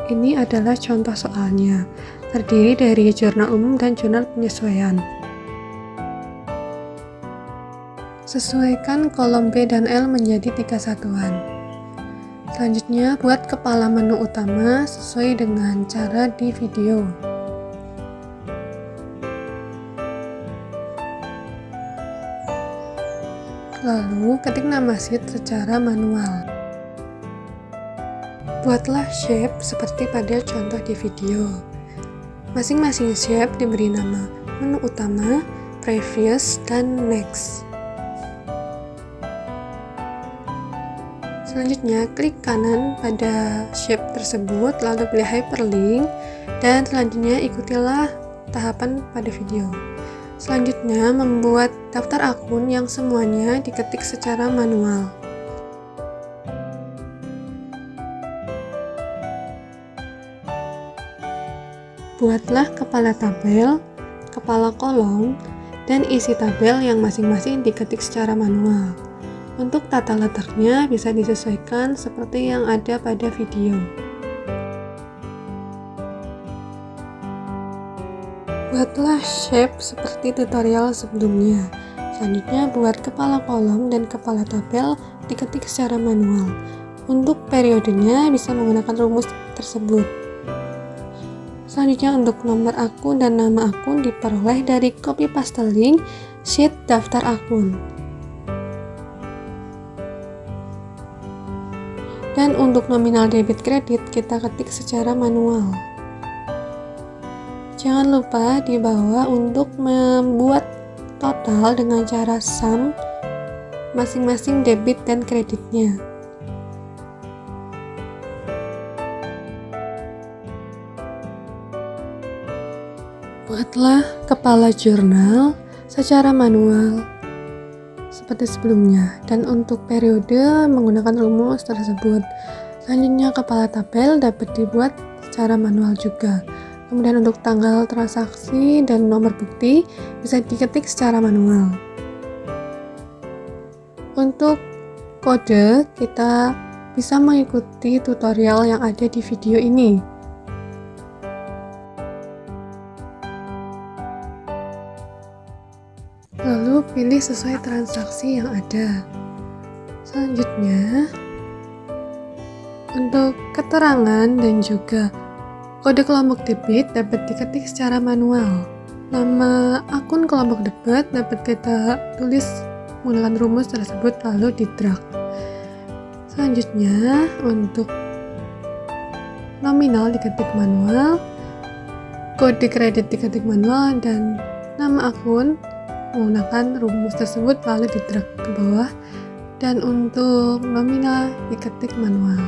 Ini adalah contoh soalnya, terdiri dari jurnal umum dan jurnal penyesuaian. Sesuaikan kolom B dan L menjadi 3 satuan. Selanjutnya, buat kepala menu utama sesuai dengan cara di video. Lalu, ketik nama sheet secara manual. Buatlah shape seperti pada contoh di video. Masing-masing shape diberi nama menu utama, previous, dan next. Selanjutnya, klik kanan pada shape tersebut, lalu pilih hyperlink, dan selanjutnya ikutilah tahapan pada video. Selanjutnya, membuat daftar akun yang semuanya diketik secara manual. Buatlah kepala tabel, kepala kolom, dan isi tabel yang masing-masing diketik secara manual. Untuk tata letaknya bisa disesuaikan seperti yang ada pada video. Buatlah shape seperti tutorial sebelumnya. Selanjutnya buat kepala kolom dan kepala tabel diketik secara manual. Untuk periodenya bisa menggunakan rumus tersebut. Selanjutnya untuk nomor akun dan nama akun diperoleh dari copy paste link sheet daftar akun. Dan untuk nominal debit kredit kita ketik secara manual. Jangan lupa di bawah untuk membuat total dengan cara sum masing-masing debit dan kreditnya. Buatlah kepala jurnal secara manual seperti sebelumnya, dan untuk periode menggunakan rumus tersebut. Selanjutnya kepala tabel dapat dibuat secara manual juga. Kemudian untuk tanggal transaksi dan nomor bukti bisa diketik secara manual. Untuk kode kita bisa mengikuti tutorial yang ada di video ini. Lalu pilih sesuai transaksi yang ada. Selanjutnya, untuk keterangan dan juga kode kelompok debit dapat diketik secara manual. Nama akun kelompok debit dapat kita tulis menggunakan rumus tersebut lalu di drag. Selanjutnya, untuk nominal diketik manual, kode kredit diketik manual, dan nama akun menggunakan rumus tersebut lalu di drag ke bawah, dan untuk nominal diketik manual.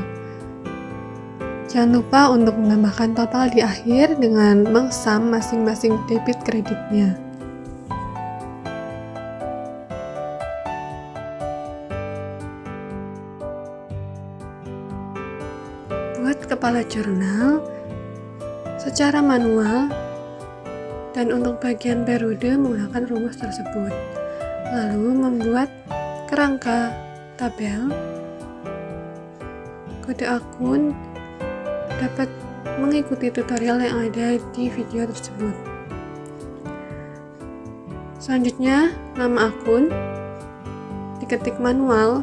Jangan lupa untuk menambahkan total di akhir dengan mengsum masing-masing debit kreditnya. Buat kepala jurnal secara manual, dan untuk bagian periode menggunakan rumus tersebut. Lalu membuat kerangka tabel, kode akun dapat mengikuti tutorial yang ada di video tersebut. Selanjutnya nama akun diketik manual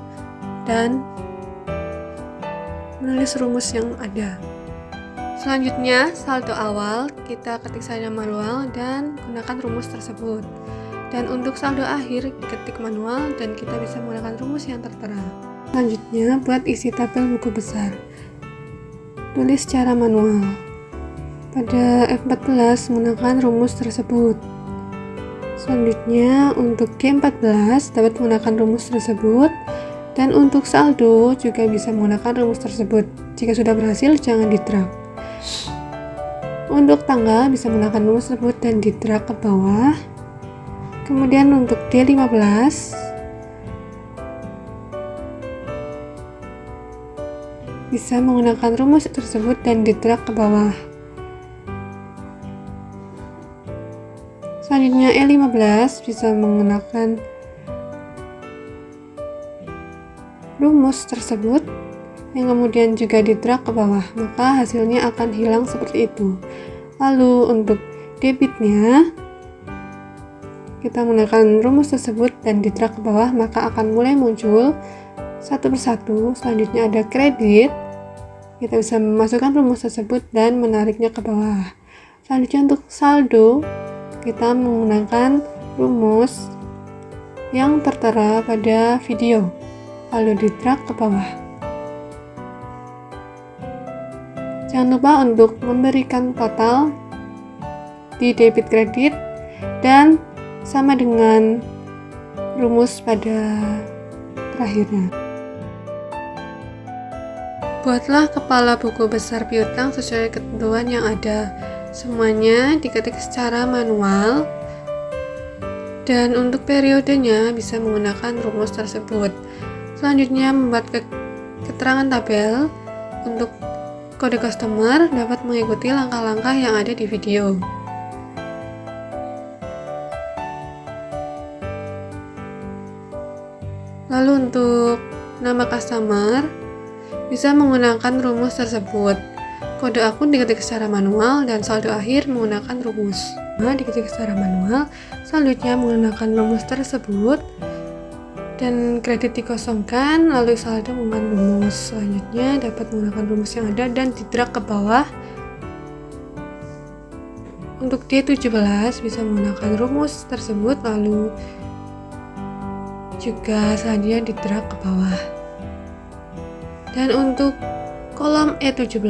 dan menulis rumus yang ada. Selanjutnya, saldo awal kita ketik saja manual dan gunakan rumus tersebut. Dan untuk saldo akhir diketik manual dan kita bisa menggunakan rumus yang tertera. Selanjutnya, buat isi tabel buku besar. Tulis secara manual. Pada F14 menggunakan rumus tersebut. Selanjutnya, untuk G14 dapat menggunakan rumus tersebut. Dan untuk saldo juga bisa menggunakan rumus tersebut. Jika sudah berhasil, jangan di drag. Untuk tanggal bisa menggunakan rumus tersebut dan di drag ke bawah. Kemudian untuk D15 bisa menggunakan rumus tersebut dan di drag ke bawah. Selanjutnya E15 bisa menggunakan rumus tersebut yang kemudian juga di-drag ke bawah, maka hasilnya akan hilang seperti itu. Lalu untuk debitnya, kita menggunakan rumus tersebut dan di-drag ke bawah, maka akan mulai muncul satu persatu. Selanjutnya ada kredit, kita bisa memasukkan rumus tersebut dan menariknya ke bawah. Selanjutnya untuk saldo, kita menggunakan rumus yang tertera pada video, lalu di-drag ke bawah. Jangan lupa untuk memberikan total di debit kredit dan sama dengan rumus pada terakhirnya. Buatlah kepala buku besar piutang sesuai ketentuan yang ada. Semuanya diketik secara manual dan untuk periodenya bisa menggunakan rumus tersebut. Selanjutnya membuat keterangan tabel. Untuk kode customer dapat mengikuti langkah-langkah yang ada di video. Lalu untuk nama customer bisa menggunakan rumus tersebut. Kode akun diketik secara manual dan saldo akhir menggunakan rumus. Diketik secara manual, selanjutnya menggunakan rumus tersebut dan kredit dikosongkan, lalu saldo menggunakan rumus. Selanjutnya dapat menggunakan rumus yang ada dan di-drag ke bawah. Untuk D17 bisa menggunakan rumus tersebut, lalu juga selanjutnya di-drag ke bawah. Dan untuk kolom E17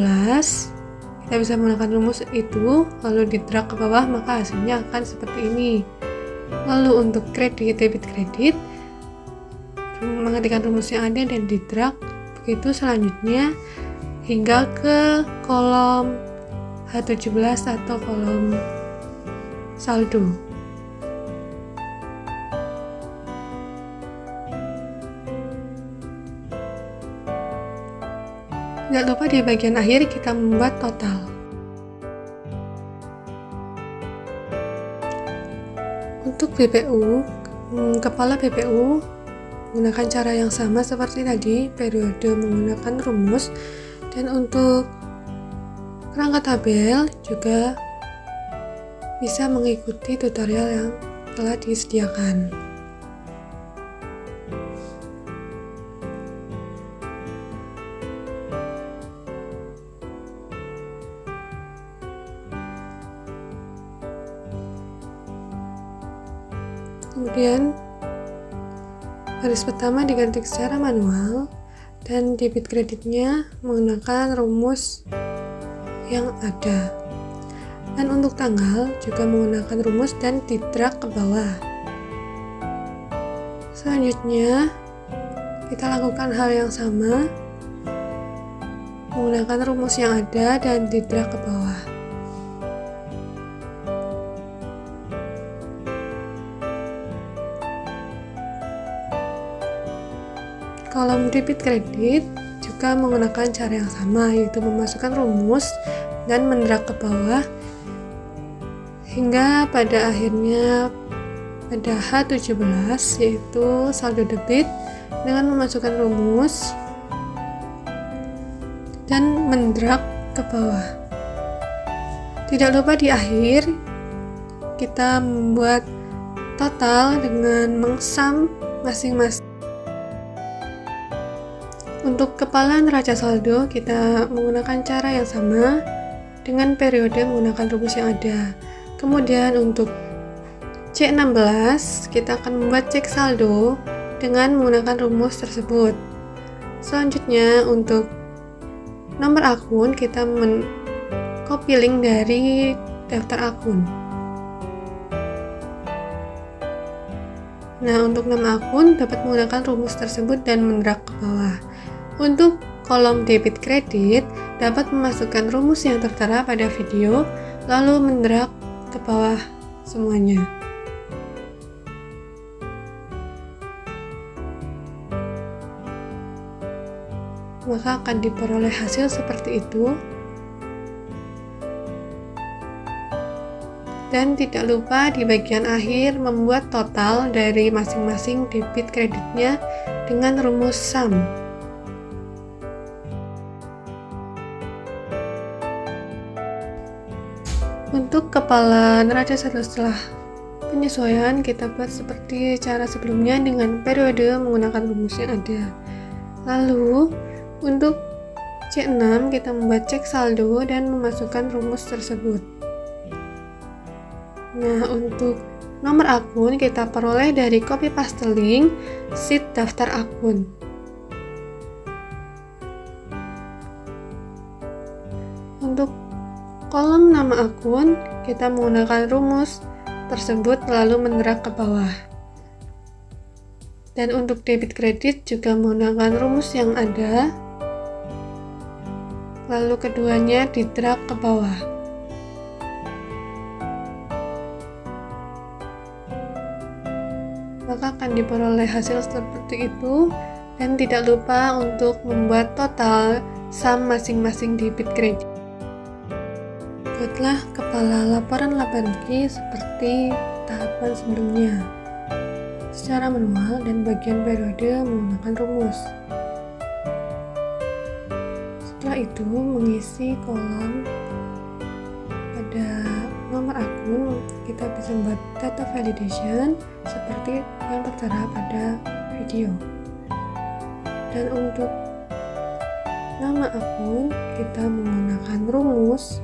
kita bisa menggunakan rumus itu, lalu di-drag ke bawah, maka hasilnya akan seperti ini. Lalu untuk kredit, debit kredit, mengetikkan rumus yang ada dan di-drag begitu selanjutnya hingga ke kolom H17 atau kolom saldo. Tidak lupa di bagian akhir kita membuat total. Untuk BPU, kepala BPU menggunakan cara yang sama seperti tadi, periode menggunakan rumus, dan untuk kerangka tabel juga bisa mengikuti tutorial yang telah disediakan. Kemudian baris pertama diganti secara manual dan debit kreditnya menggunakan rumus yang ada. Dan untuk tanggal juga menggunakan rumus dan di-drag ke bawah. Selanjutnya kita lakukan hal yang sama, menggunakan rumus yang ada dan di-drag ke bawah. Kolom debit kredit juga menggunakan cara yang sama, yaitu memasukkan rumus dan mendrag ke bawah hingga pada akhirnya pada H17, yaitu saldo debit, dengan memasukkan rumus dan mendrag ke bawah. Tidak lupa di akhir kita membuat total dengan mengsum masing-masing. Untuk kepala neraca saldo, kita menggunakan cara yang sama dengan periode menggunakan rumus yang ada. Kemudian untuk C16, kita akan membuat cek saldo dengan menggunakan rumus tersebut. Selanjutnya untuk nomor akun, kita copy link dari daftar akun. Nah, untuk nama akun dapat menggunakan rumus tersebut dan mendrag ke bawah. Untuk kolom debit kredit, dapat memasukkan rumus yang tertera pada video, lalu mendrag ke bawah semuanya. Maka akan diperoleh hasil seperti itu. Dan tidak lupa di bagian akhir membuat total dari masing-masing debit kreditnya dengan rumus sum. Untuk kepala neraca setelah penyesuaian, kita buat seperti cara sebelumnya dengan periode menggunakan rumus yang ada. Lalu untuk C6 kita membuat cek saldo dan memasukkan rumus tersebut. Nah, untuk nomor akun kita peroleh dari copy paste link sheet daftar akun. Untuk kolom nama akun kita menggunakan rumus tersebut lalu mendrag ke bawah. Dan untuk debit kredit juga menggunakan rumus yang ada, lalu keduanya didrag ke bawah. Maka akan diperoleh hasil seperti itu, dan tidak lupa untuk membuat total sum masing-masing debit kredit. Buatlah kepala laporan laba rugi seperti tahapan sebelumnya, secara manual dan bagian periode menggunakan rumus. Setelah itu mengisi kolom pada nomor akun, kita bisa membuat data validation seperti yang tertera pada video. Dan untuk nama akun kita menggunakan rumus,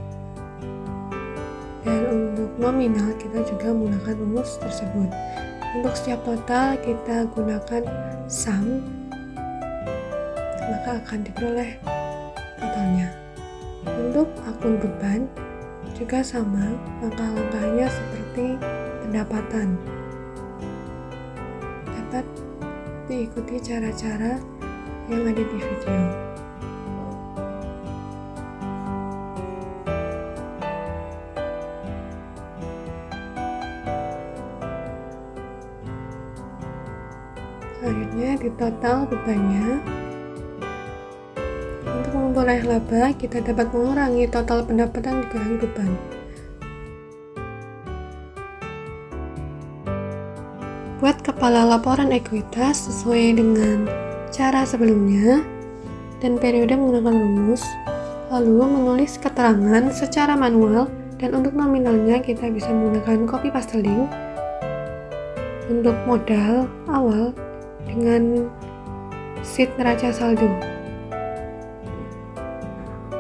dan untuk nominal kita juga menggunakan rumus tersebut. Untuk setiap total kita gunakan sum, maka akan diperoleh totalnya. Untuk akun beban juga sama, langkah-langkahnya seperti pendapatan. Dapat diikuti cara-cara yang ada di video. Selanjutnya di total bebannya. Untuk memperoleh laba, kita dapat mengurangi total pendapatan dikurangi beban. Buat kepala laporan ekuitas sesuai dengan cara sebelumnya dan periode menggunakan rumus, lalu menulis keterangan secara manual, dan untuk nominalnya kita bisa menggunakan copy paste link. Untuk modal awal dengan sheet neraca saldo.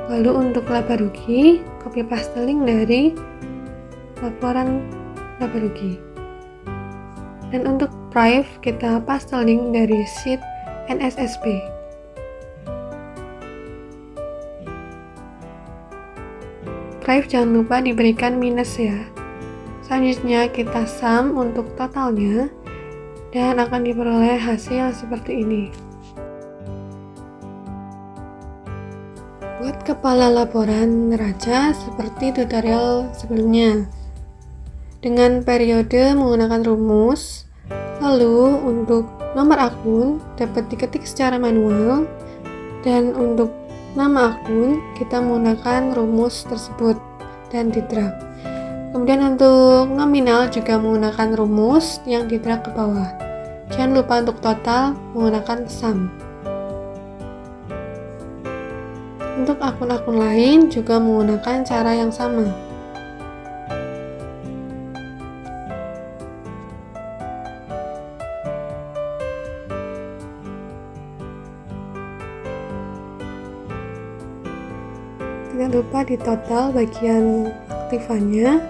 Lalu untuk laba rugi, copy paste link dari laporan laba rugi. Dan untuk prive kita paste link dari sheet NSSP. Prive jangan lupa diberikan minus ya. Selanjutnya kita sum untuk totalnya, dan akan diperoleh hasil seperti ini. Buat kepala laporan neraca seperti tutorial sebelumnya, dengan periode menggunakan rumus, lalu untuk nomor akun dapat diketik secara manual, dan untuk nama akun kita menggunakan rumus tersebut dan didrag. Kemudian untuk nominal juga menggunakan rumus yang didrag ke bawah. Jangan lupa untuk total menggunakan sum. Untuk akun-akun lain juga menggunakan cara yang sama. Tidak lupa di total bagian aktifannya.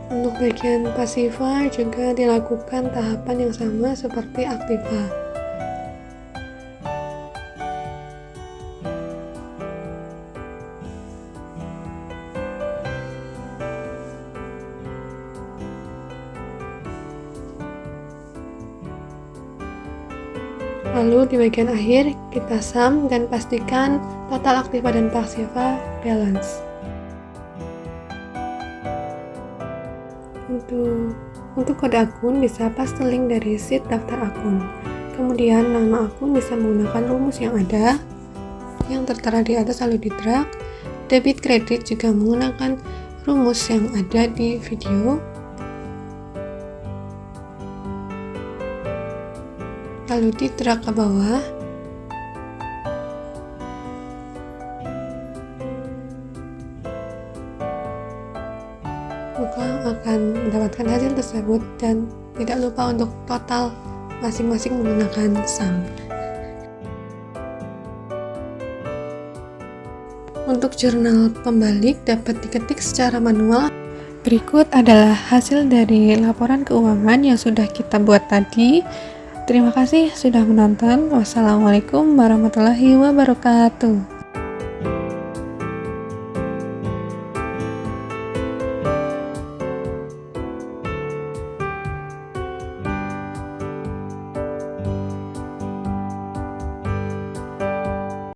Untuk bagian pasiva juga dilakukan tahapan yang sama seperti aktiva. Lalu di bagian akhir kita sum dan pastikan total aktiva dan pasiva balance. Untuk kode akun bisa paste link dari sheet daftar akun. Kemudian nama akun bisa menggunakan rumus yang ada, yang tertera di atas lalu didrag. Debit kredit juga menggunakan rumus yang ada di video. lalu di-drag ke bawah. Maka akan mendapatkan hasil tersebut, dan tidak lupa untuk total masing-masing menggunakan sum. Untuk jurnal pembalik dapat diketik secara manual. Berikut adalah hasil dari laporan keuangan yang sudah kita buat tadi. Terima kasih sudah menonton. Wassalamualaikum warahmatullahi wabarakatuh.